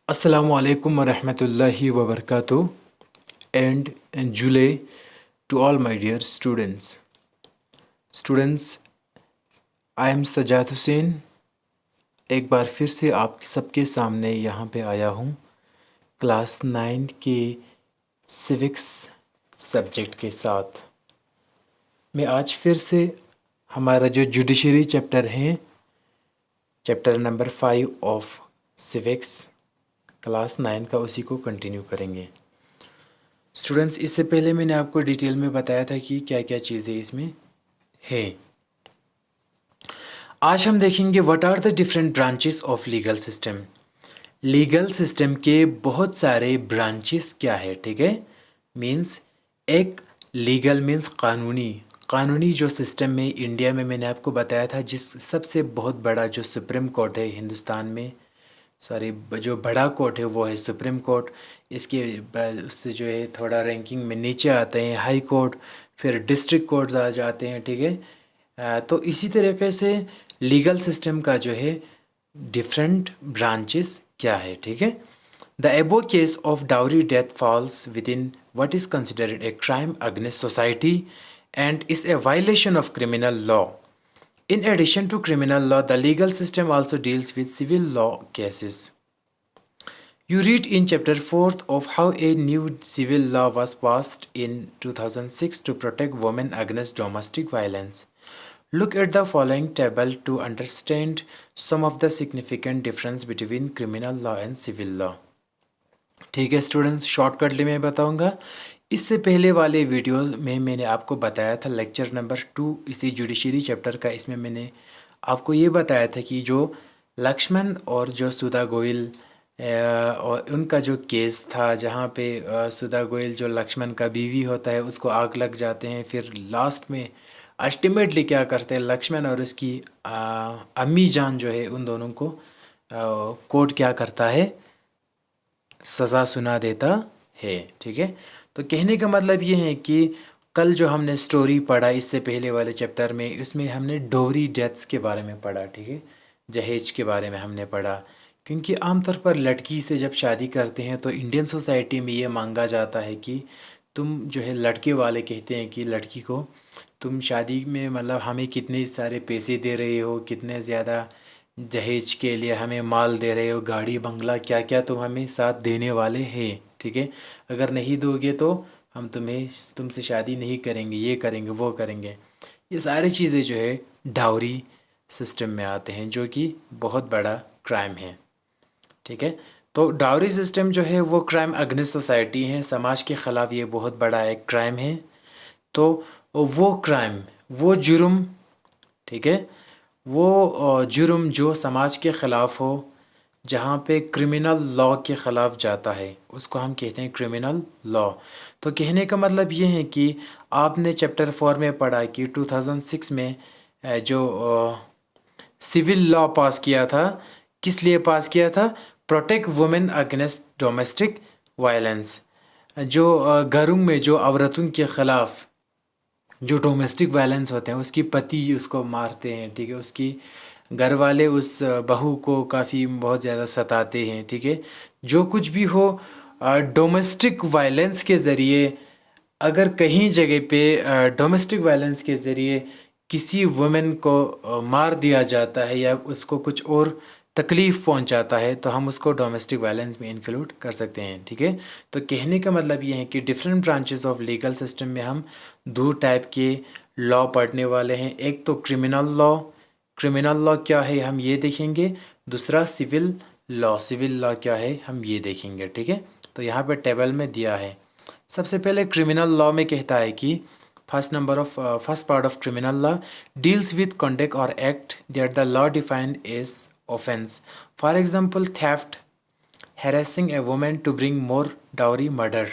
Assalamu alaikum wa rahmatullahi wa barakatuh and July to all my dear students. Students, I am Sajad Hussain. एक बार फिर से आप सबके सामने यहाँ पे आया हूँ क्लास 9 के सिविक्स सब्जेक्ट के साथ। मैं आज फिर से हमारा जो जुडिशरी चैप्टर है, chapter number 5 of civics class 9 का, उसी को कंटिन्यू करेंगे। स्टूडेंट्स, इससे पहले मैंने आपको डिटेल में बताया था कि क्या क्या चीज़ें इसमें है। आज हम देखेंगे what are the different branches of legal system. Legal system के बहुत सारे ब्रांचेस क्या है, ठीक है। मीन्स एक लीगल मीन्स कानूनी जो सिस्टम में इंडिया में मैंने आपको बताया था, जिस सबसे बहुत बड़ा जो सुप्रीम कोर्ट है हिंदुस्तान में, सॉरी जो बड़ा कोर्ट है वो है सुप्रीम कोर्ट। इसके बाद उससे जो है थोड़ा रैंकिंग में नीचे आते हैं हाई कोर्ट, फिर डिस्ट्रिक्ट कोर्ट्स आ जाते हैं, ठीक है। तो इसी तरीके से लीगल सिस्टम का जो है डिफरेंट ब्रांचेस क्या है, ठीक है। The above case of dowry death falls within what is considered a crime against society and is a violation of criminal law. In addition to criminal law, the legal system also deals with civil law cases. You read in chapter 4th of how a new civil law was passed in 2006 to protect women against domestic violence. Look at the following table to understand some of the significant difference between criminal law and civil law. ठीक है students, shortcutly मैं बताऊंगा। इससे पहले वाले video में मैंने आपको बताया था लेक्चर नंबर 2 इसी जुडिशरी चैप्टर का। इसमें मैंने आपको ये बताया था कि जो लक्ष्मण और जो सुधा गोयल और उनका जो केस था, जहाँ पे सुधा गोयल जो लक्ष्मण का बीवी होता है उसको आग लग जाते हैं, फिर लास्ट में अल्टीमेटली क्या करते हैं, लक्ष्मण और उसकी अम्मी जान जो है उन दोनों को कोर्ट क्या करता है, सज़ा सुना देता है, ठीक है। तो कहने का मतलब ये है कि कल जो हमने स्टोरी पढ़ा इससे पहले वाले चैप्टर में, उसमें हमने डोरी डेथ्स के बारे में पढ़ा, ठीक है, जहेज के बारे में हमने पढ़ा। क्योंकि आमतौर पर लड़की से जब शादी करते हैं तो इंडियन सोसाइटी में ये मांगा जाता है कि तुम जो है, लड़के वाले कहते हैं कि लड़की को तुम शादी में मतलब हमें कितने सारे पैसे दे रहे हो, कितने ज़्यादा जहेज के लिए हमें माल दे रहे हो, गाड़ी बंगला क्या क्या तुम हमें साथ देने वाले हैं, ठीक है। अगर नहीं दोगे तो हम तुमसे शादी नहीं करेंगे, ये करेंगे वो करेंगे। ये सारी चीज़ें जो है डाउरी सिस्टम में आते हैं, जो कि बहुत बड़ा क्राइम है, ठीक है। तो डाउरी सिस्टम जो है वो क्राइम अगेंस्ट सोसाइटी है, समाज के ख़िलाफ़ ये बहुत बड़ा एक क्राइम है। तो वो क्राइम, वो जुर्म, ठीक है, वो जुर्म जो समाज के ख़िलाफ़ हो, जहाँ पे क्रिमिनल लॉ के ख़िलाफ़ जाता है, उसको हम कहते हैं क्रिमिनल लॉ। तो कहने का मतलब ये है कि आपने चैप्टर 4 में पढ़ा कि 2006 में जो सिविल लॉ पास किया था, किस लिए पास किया था, protect women against domestic violence. जो घरों में जो औरतों के ख़िलाफ़ जो डोमेस्टिक वायलेंस होते हैं, उसकी पति उसको मारते हैं, ठीक है, उसकी घर वाले उस बहू को काफ़ी बहुत ज़्यादा सताते हैं, ठीक है। जो कुछ भी हो डोमेस्टिक वायलेंस के ज़रिए, अगर कहीं जगह पे डोमेस्टिक वायलेंस के ज़रिए किसी वुमेन को मार दिया जाता है या उसको कुछ और तकलीफ़ पहुंचाता है, तो हम उसको डोमेस्टिक वायलेंस में इंक्लूड कर सकते हैं, ठीक है। तो कहने का मतलब ये है कि different branches of legal system में हम दो टाइप के लॉ पढ़ने वाले हैं। एक तो क्रिमिनल लॉ क्या है हम ये देखेंगे, दूसरा सिविल लॉ क्या है हम ये देखेंगे, ठीक है। तो यहाँ पर टेबल में दिया है। सबसे पहले क्रिमिनल लॉ में कहता है कि first part of criminal law deals with conduct और act that the law define as offense. For example, theft, harassing a woman to bring more dowry, murder.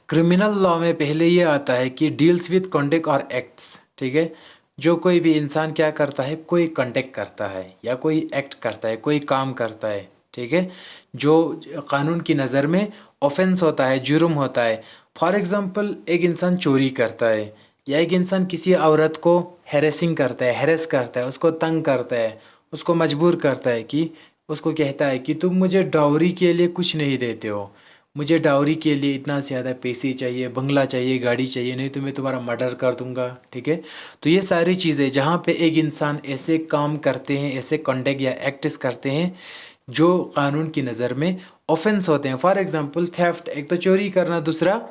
Criminal law में पहले ये आता है कि डील्स विद कंडक्ट और acts, ठीक है। जो कोई भी इंसान क्या करता है, कोई कंडक्ट करता है या कोई एक्ट करता है, कोई काम करता है, ठीक है, जो कानून की नज़र में ऑफेंस होता है, जुर्म होता है। फॉर एग्ज़ाम्पल, एक इंसान चोरी करता है या एक इंसान किसी औरत को हैरेसिंग करता है, हैरेस करता है, उसको तंग करता है, उसको मजबूर करता है कि उसको कहता है कि तुम मुझे डाउरी के लिए कुछ नहीं देते हो, मुझे डाउरी के लिए इतना ज़्यादा पैसे चाहिए, बंगला चाहिए, गाड़ी चाहिए, नहीं तो मैं तुम्हारा मर्डर कर दूंगा। ठीक है, तो ये सारी चीज़ें जहाँ पे एक इंसान ऐसे काम करते हैं, ऐसे कॉन्डक्ट या एक्ट्स करते हैं जो कानून की नज़र में ऑफेंस होते हैं। फॉर एग्जांपल थेफ्ट, एक तो चोरी करना, दूसरा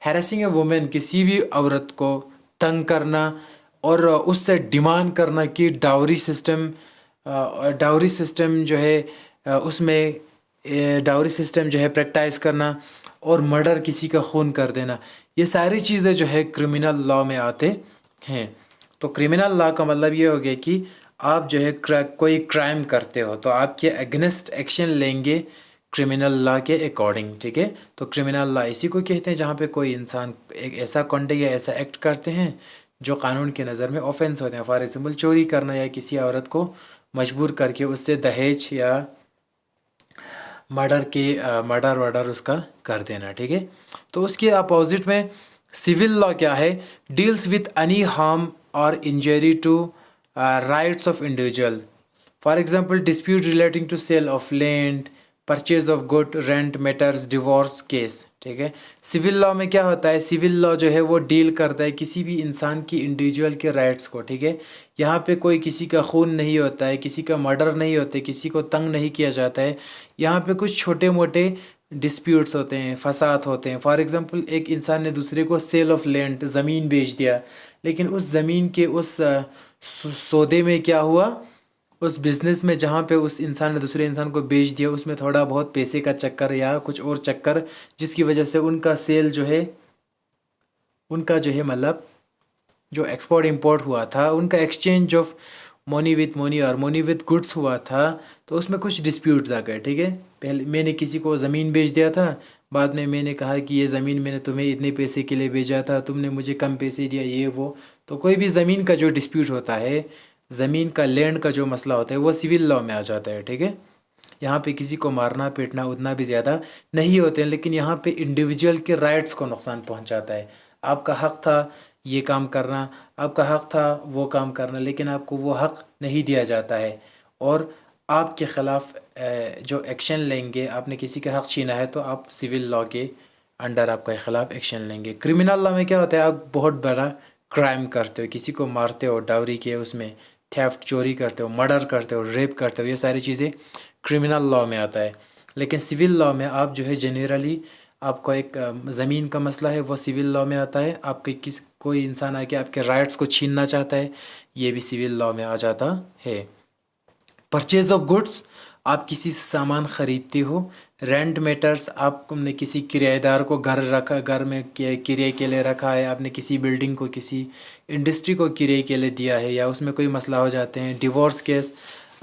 हैरेसिंग ए वुमेन, किसी भी औरत को तंग करना और उससे डिमांड करना कि डाउरी सिस्टम जो है उसमें डाउरी सिस्टम जो है प्रैक्टिस करना और मर्डर, किसी का खून कर देना, ये सारी चीज़ें जो है क्रिमिनल लॉ में आते हैं। तो क्रिमिनल लॉ का मतलब ये हो गया कि आप जो है कोई क्राइम करते हो तो आपके अगेंस्ट एक्शन लेंगे क्रिमिनल लॉ के अकॉर्डिंग। ठीक है, तो क्रिमिनल लॉ इसी को कहते हैं जहाँ पे कोई इंसान एक ऐसा कॉन्डक्ट या ऐसा एक्ट करते हैं जो कानून की नज़र में ऑफेंस होते हैं। फॉर एग्जांपल चोरी करना या किसी औरत को मजबूर करके उससे दहेज या मर्डर वर्डर उसका कर देना। ठीक है, तो उसके अपोजिट में सिविल लॉ क्या है, डील्स विथ एनी हार्म और injury to rights of individual. For example dispute relating to sale of land, purchase of good, rent matters, divorce case. ठीक है, सिविल लॉ में क्या होता है, सिविल लॉ जो है वो डील करता है किसी भी इंसान की इंडिविजुअल के राइट्स को। ठीक है, यहाँ पे कोई किसी का खून नहीं होता है, किसी का मर्डर नहीं होता है, किसी को तंग नहीं किया जाता है। यहाँ पे कुछ छोटे मोटे डिस्प्यूट्स होते हैं, फसाद होते हैं। फॉर एग्जांपल एक इंसान ने दूसरे को सेल ऑफ लैंड, ज़मीन बेच दिया, लेकिन उस ज़मीन के उस सौदे में क्या हुआ, उस बिज़नेस में जहाँ पे उस इंसान ने दूसरे इंसान को बेच दिया उसमें थोड़ा बहुत पैसे का चक्कर या कुछ और चक्कर, जिसकी वजह से उनका सेल जो है, उनका जो है मतलब जो एक्सपोर्ट इंपोर्ट हुआ था, उनका exchange of money with money और मनी विथ गुड्स हुआ था, तो उसमें कुछ डिस्प्यूट्स आ गए। ठीक है, पहले मैंने किसी को ज़मीन बेच दिया था, बाद में मैंने कहा कि ये ज़मीन मैंने तुम्हें इतने पैसे के लिए बेचा था, तुमने मुझे कम पैसे दिया, ये वो। तो कोई भी ज़मीन का जो डिस्प्यूट होता है, ज़मीन का लैंड का जो मसला होता है, वो सिविल लॉ में आ जाता है। ठीक है, यहाँ पे किसी को मारना पीटना उतना भी ज़्यादा नहीं होते हैं, लेकिन यहाँ पे इंडिविजुअल के राइट्स को नुकसान पहुँचाता है। आपका हक़ था ये काम करना, आपका हक़ था वो काम करना, लेकिन आपको वो हक़ नहीं दिया जाता है और आपके ख़िलाफ़ जो एक्शन लेंगे, आपने किसी का हक़ छीना है तो आप सिविल लॉ के अंडर आपके ख़िलाफ़ एक्शन लेंगे। क्रिमिनल लॉ में क्या होता है, आप बहुत बड़ा क्राइम करते हो, किसी को मारते हो, डाउरी के उसमें थेफ्ट, चोरी करते हो, मर्डर करते हो, रेप करते हो, ये सारी चीज़ें क्रिमिनल लॉ में आता है। लेकिन सिविल लॉ में आप जो है जनरली आपको एक ज़मीन का मसला है वो सिविल लॉ में आता है, आपके कोई इंसान आके आपके राइट्स को छीनना चाहता है, ये भी सिविल लॉ में आ जाता है। परचेज ऑफ गुड्स, आप किसी से सामान ख़रीदते हो। रेंट मैटर्स, आपने किसी किराएदार को घर रखा, घर में किराए के लिए रखा है, आपने किसी बिल्डिंग को, किसी इंडस्ट्री को किराए के लिए दिया है या उसमें कोई मसला हो जाते हैं। डिवोर्स केस,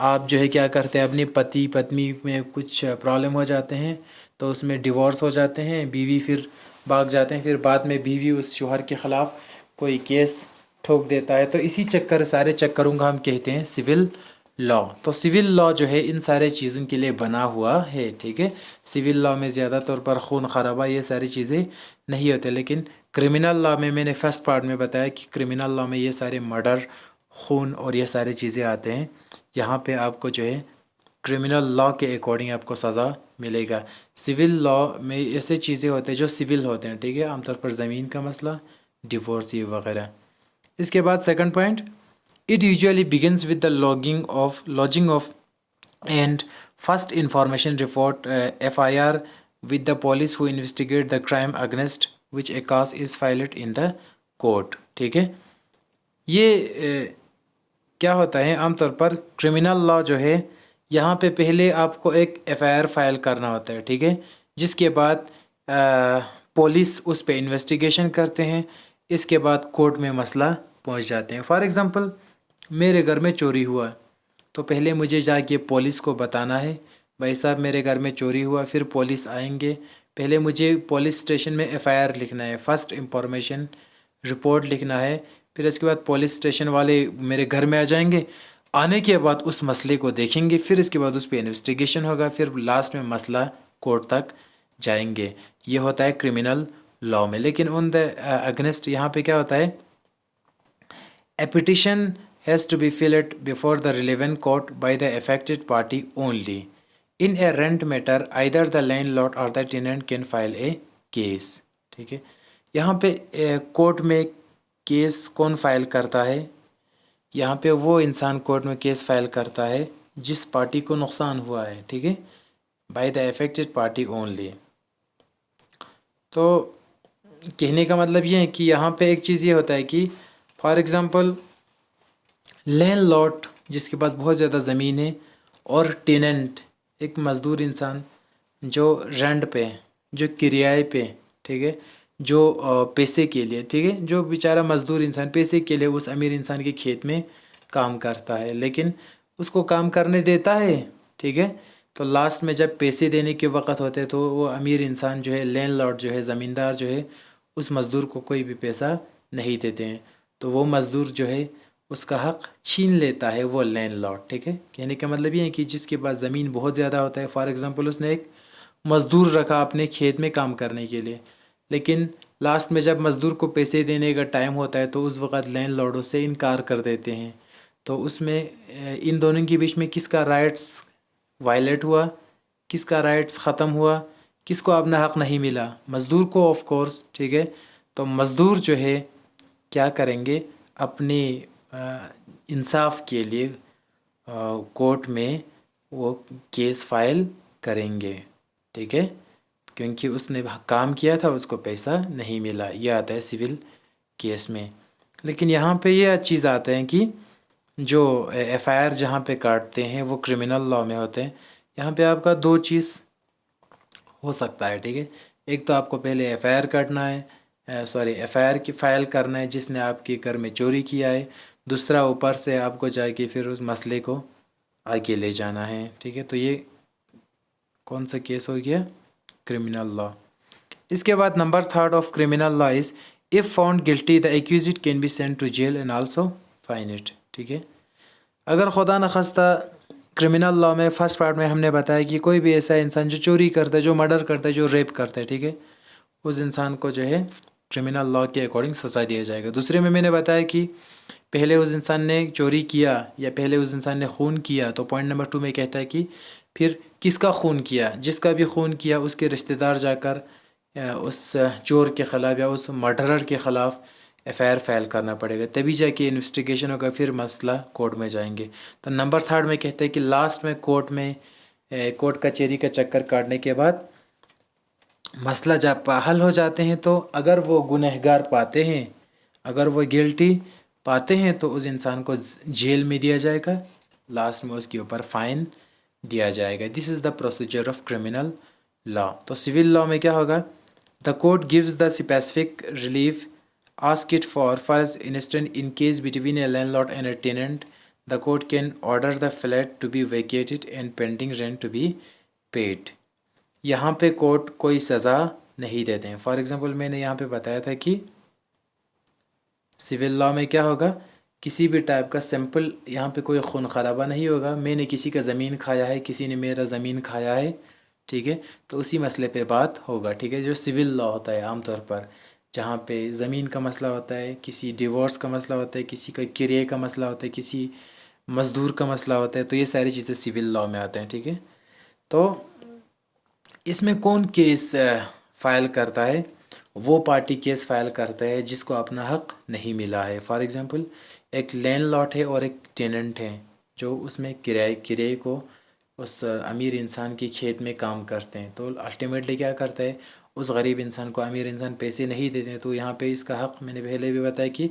आप जो है क्या करते हैं, अपने पति पत्नी में कुछ प्रॉब्लम हो जाते हैं तो उसमें डिवोर्स हो जाते हैं, बीवी फिर भाग जाते हैं, फिर बाद में बीवी उस शौहर के ख़िलाफ़ कोई केस ठोक देता है, तो इसी चक्कर, सारे चक्करों का हम कहते हैं सिविल लॉ। तो सिविल लॉ जो है इन सारे चीज़ों के लिए बना हुआ है। ठीक है, सिविल लॉ में ज़्यादा तौर पर खून खराबा ये सारी चीज़ें नहीं होते, लेकिन क्रिमिनल लॉ में मैंने फर्स्ट पार्ट में बताया कि क्रिमिनल लॉ में ये सारे मर्डर, खून और ये सारी चीज़ें आते हैं। यहाँ पे आपको जो है क्रिमिनल लॉ के अकॉर्डिंग आपको सज़ा मिलेगा। सिविल लॉ में ऐसे चीज़ें होते हैं जो सिविल होते हैं। ठीक है, आमतौर पर ज़मीन का मसला, डिवोर्स, ये वगैरह। इसके बाद second point, it usually begins with the lodging of and first information report FIR with the police who investigate the crime against which a case is filed in the court। ठीक है, ये क्या होता है, आमतौर पर क्रिमिनल लॉ जो है यहाँ पे पहले आपको एक FIR फाइल करना होता है। ठीक है, जिसके बाद पुलिस उस पे इन्वेस्टिगेशन करते हैं, इसके बाद कोर्ट में मसला पहुँच जाते हैं। फॉर एग्ज़ाम्पल मेरे घर में चोरी हुआ तो पहले मुझे जाके पुलिस को बताना है, भाई साहब मेरे घर में चोरी हुआ, फिर पुलिस आएंगे, पहले मुझे पुलिस स्टेशन में FIR लिखना है, फर्स्ट इंफॉर्मेशन रिपोर्ट लिखना है, फिर इसके बाद पुलिस स्टेशन वाले मेरे घर में आ जाएंगे, आने के बाद उस मसले को देखेंगे, फिर इसके बाद उस पर इन्वेस्टिगेशन होगा, फिर लास्ट में मसला कोर्ट तक जाएंगे। ये होता है क्रिमिनल लॉ में। लेकिन ऑन द अगेंस्ट यहाँ पे क्या होता है, a petition has to be filed before the relevant court by the affected party only. In a rent matter either the landlord or the tenant can file a case. ठीक है, यहाँ पे court में केस कौन file करता है? यहाँ पे वो इंसान कोर्ट में केस फाइल करता है जिस पार्टी को नुकसान हुआ है। ठीक है, bye the affected party only. तो कहने का मतलब ये है कि यहाँ पे एक चीज़ ये होता है कि फॉर एग्ज़ाम्पल लैंडलॉर्ड जिसके पास बहुत ज़्यादा ज़मीन है और टेनेंट एक मज़दूर इंसान जो रेंट पे, जो किराए पे, ठीक है, जो पैसे के लिए, ठीक है, जो बेचारा मज़दूर इंसान पैसे के लिए उस अमीर इंसान के खेत में काम करता है, लेकिन उसको काम करने देता है। ठीक है, तो लास्ट में जब पैसे देने के वक़्त होते हैं तो वो अमीर इंसान जो है, लैंडलॉर्ड जो है, ज़मींदार जो है, उस मज़दूर को कोई भी पैसा नहीं देते हैं, तो वो मज़दूर जो है उसका हक़ छीन लेता है वो लैंडलॉर्ड। ठीक है, कहने का मतलब ये है कि जिसके पास ज़मीन बहुत ज़्यादा होता है, फॉर एग्ज़ाम्पल उसने एक मज़दूर रखा अपने खेत में काम करने के लिए, लेकिन लास्ट में जब मज़दूर को पैसे देने का टाइम होता है तो उस वक़्त लैंडलॉर्ड उससे इनकार कर देते हैं। तो उसमें इन दोनों के बीच में किसका राइट्स वायलेट हुआ, किसका राइट्स ख़त्म हुआ, किसको अपना हक़ नहीं मिला? मज़दूर को, ऑफ कोर्स। ठीक है, तो मज़दूर जो है क्या करेंगे, अपने इंसाफ के लिए कोर्ट में वो केस फाइल करेंगे। ठीक है, क्योंकि उसने काम किया था, उसको पैसा नहीं मिला। ये आता है सिविल केस में। लेकिन यहाँ पे ये चीज़ आता है कि जो एफआईआर जहाँ पे काटते हैं वो क्रिमिनल लॉ में होते हैं। यहाँ पे आपका दो चीज़ हो सकता है। ठीक है, एक तो आपको पहले एफआईआर काटना है, सॉरी एफआईआर की फ़ाइल करना है जिसने आपके घर में चोरी किया है। दूसरा ऊपर से आपको जाके फिर उस मसले को आगे ले जाना है। ठीक है, तो ये कौन सा केस हो गया? Criminal law. इसके बाद number third of criminal law is if found guilty the accused can be sent to jail and also fine it. ठीक है, अगर खुदा न खास्ता क्रिमिनल लॉ में फर्स्ट पार्ट में हमने बताया कि कोई भी ऐसा इंसान जो चोरी करता है, जो मर्डर करता है, जो रेप करता है, ठीक है, उस इंसान को जो है क्रिमिनल लॉ के अकॉर्डिंग सज़ा दिया जाएगा। दूसरे में मैंने बताया कि पहले उस इंसान ने चोरी किया या पहले उस इंसान ने खून किया, तो पॉइंट नंबर 2 में कहता है कि फिर किसका खून किया? जिसका भी खून किया उसके रिश्तेदार जाकर उस चोर के ख़िलाफ़ या उस मर्डरर के ख़िलाफ़ एफआईआर फाइल करना पड़ेगा, तभी जाके इन्वेस्टिगेशन होगा, फिर मसला कोर्ट में जाएंगे। तो नंबर थर्ड में कहते हैं कि लास्ट में कोर्ट कचहरी का चक्कर काटने के बाद मसला जब हल हो जाते हैं तो अगर वो गुनहगार पाते हैं, अगर वो गिल्टी पाते हैं तो उस इंसान को जेल में दिया जाएगा, लास्ट में उसके ऊपर फाइन दिया जाएगा। This is the procedure of criminal law. तो सिविल लॉ में क्या होगा? The court gives the specific relief ask it for instance in case between a landlord and a tenant the court can order the flat to be vacated and pending rent to be paid। यहाँ पे court कोई सज़ा नहीं देते हैं। For example मैंने यहाँ पे बताया था कि सिविल लॉ में क्या होगा, किसी भी टाइप का सिंपल यहाँ पे कोई खून खराबा नहीं होगा। मैंने किसी का ज़मीन खाया है, किसी ने मेरा ज़मीन खाया है, ठीक है, तो उसी मसले पे बात होगा। ठीक है, जो सिविल लॉ होता है आमतौर पर, जहाँ पे ज़मीन का मसला होता है, किसी डिवोर्स का मसला होता है, किसी का किराए का मसला होता है, किसी मज़दूर का मसला होता है, तो ये सारी चीज़ें सिविल लॉ में आते हैं। ठीक है, तो इसमें कौन केस फाइल करता है? वो पार्टी केस फाइल करता है जिसको अपना हक नहीं मिला है। फॉर एग्ज़ाम्पल एक लैंडलॉर्ड है और एक टेनेंट है जो उसमें किराए को उस अमीर इंसान के खेत में काम करते हैं, तो अल्टीमेटली क्या करता है, उस गरीब इंसान को अमीर इंसान पैसे नहीं देते हैं, तो यहाँ पे इसका हक़ मैंने पहले भी बताया कि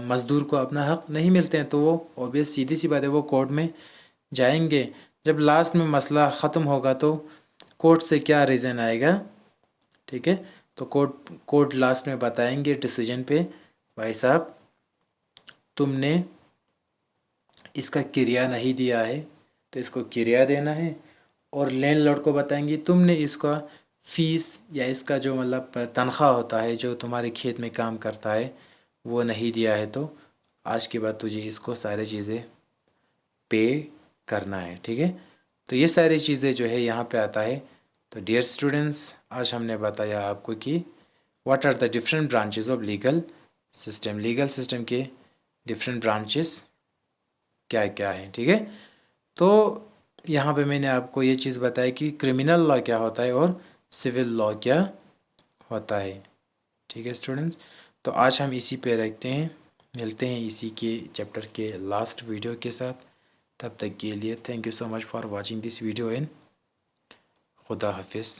मज़दूर को अपना हक़ नहीं मिलते हैं, तो वो ऑब्वियस सीधी सी बात है, वो कोर्ट में जाएंगे। जब लास्ट में मसला ख़त्म होगा तो कोर्ट से क्या रीज़न आएगा, ठीक है, तो कोर्ट लास्ट में बताएंगे डिसीजन पे, भाई साहब तुमने इसका किराया नहीं दिया है तो इसको किराया देना है, और लैंडलॉर्ड को बताएंगे तुमने इसका फ़ीस या इसका जो मतलब तनख्वाह होता है जो तुम्हारे खेत में काम करता है वो नहीं दिया है, तो आज के बाद तुझे इसको सारी चीज़ें पे करना है। ठीक है, तो ये सारी चीज़ें जो है यहाँ पे आता है। तो डियर स्टूडेंट्स, आज हमने बताया आपको कि what are the different branches of legal system, legal system के डिफरेंट ब्रांचेस क्या क्या हैं। ठीक है, तो यहाँ पे मैंने आपको ये चीज़ बताई कि क्रिमिनल लॉ क्या होता है और सिविल लॉ क्या होता है। ठीक है स्टूडेंट्स, तो आज हम इसी पे रखते हैं, मिलते हैं इसी के चैप्टर के लास्ट वीडियो के साथ। तब तक के लिए thank you so much for watching this video and खुदा हाफिज़।